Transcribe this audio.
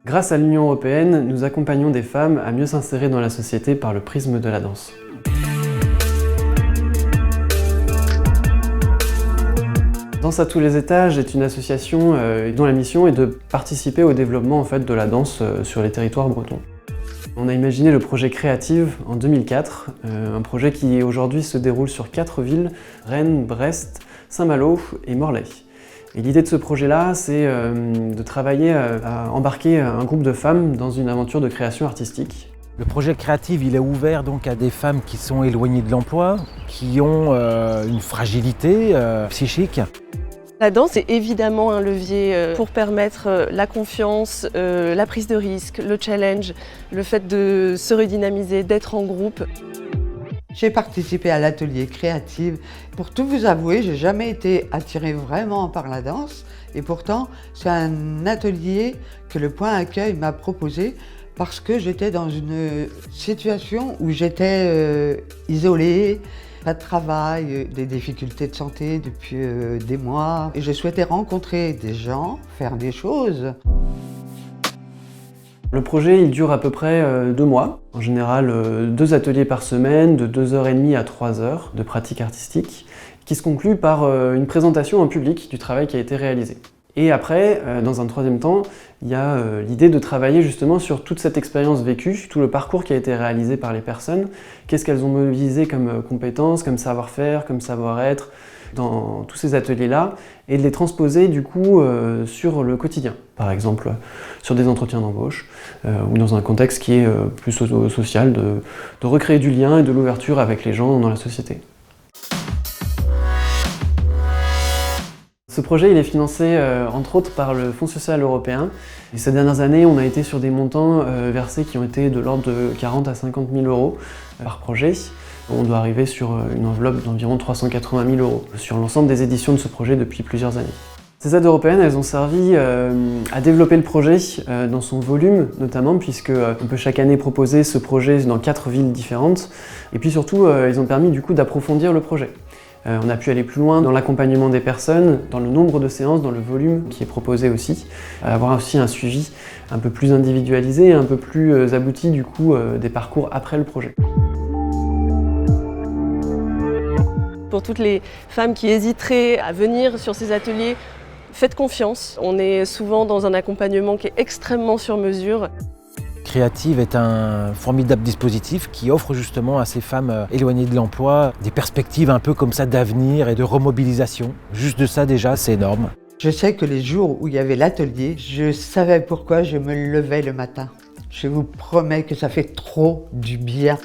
Grâce à l'Union européenne, nous accompagnons des femmes à mieux s'insérer dans la société par le prisme de la danse. Danse à tous les étages est une association dont la mission est de participer au développement de la danse sur les territoires bretons. On a imaginé le projet Créative en 2004, un projet qui aujourd'hui se déroule sur 4 villes, Rennes, Brest, Saint-Malo et Morlaix. Et l'idée de ce projet-là, c'est de travailler à embarquer un groupe de femmes dans une aventure de création artistique. Le projet Créative, il est ouvert donc à des femmes qui sont éloignées de l'emploi, qui ont une fragilité psychique. La danse est évidemment un levier pour permettre la confiance, la prise de risque, le challenge, le fait de se redynamiser, d'être en groupe. J'ai participé à l'atelier Créative. Pour tout vous avouer, j'ai jamais été attirée vraiment par la danse et pourtant c'est un atelier que le Point Accueil m'a proposé parce que j'étais dans une situation où j'étais isolée, pas de travail, des difficultés de santé depuis des mois. Et je souhaitais rencontrer des gens, faire des choses. Le projet il dure à peu près 2 mois. En général, 2 ateliers par semaine, de 2h30 à 3h de pratique artistique, qui se conclut par une présentation en public du travail qui a été réalisé. Et après, dans un troisième temps, il y a l'idée de travailler justement sur toute cette expérience vécue, tout le parcours qui a été réalisé par les personnes, qu'est-ce qu'elles ont mobilisé comme compétences, comme savoir-faire, comme savoir-être, dans tous ces ateliers-là, et de les transposer du coup sur le quotidien. Par exemple, sur des entretiens d'embauche, ou dans un contexte qui est plus social, de recréer du lien et de l'ouverture avec les gens dans la société. Ce projet il est financé entre autres par le Fonds social européen. Et ces dernières années, on a été sur des montants versés qui ont été de l'ordre de 40 à 50 000 euros par projet. On doit arriver sur une enveloppe d'environ 380 000 euros sur l'ensemble des éditions de ce projet depuis plusieurs années. Ces aides européennes, elles ont servi à développer le projet dans son volume notamment, puisqu'on peut chaque année proposer ce projet dans 4 villes différentes. Et puis surtout, ils ont permis du coup d'approfondir le projet. On a pu aller plus loin dans l'accompagnement des personnes, dans le nombre de séances, dans le volume qui est proposé aussi, avoir aussi un suivi un peu plus individualisé, un peu plus abouti du coup des parcours après le projet. Pour toutes les femmes qui hésiteraient à venir sur ces ateliers, faites confiance. On est souvent dans un accompagnement qui est extrêmement sur mesure. Créative est un formidable dispositif qui offre justement à ces femmes éloignées de l'emploi des perspectives un peu comme ça d'avenir et de remobilisation. Juste de ça déjà, c'est énorme. Je sais que les jours où il y avait l'atelier, je savais pourquoi je me levais le matin. Je vous promets que ça fait trop du bien.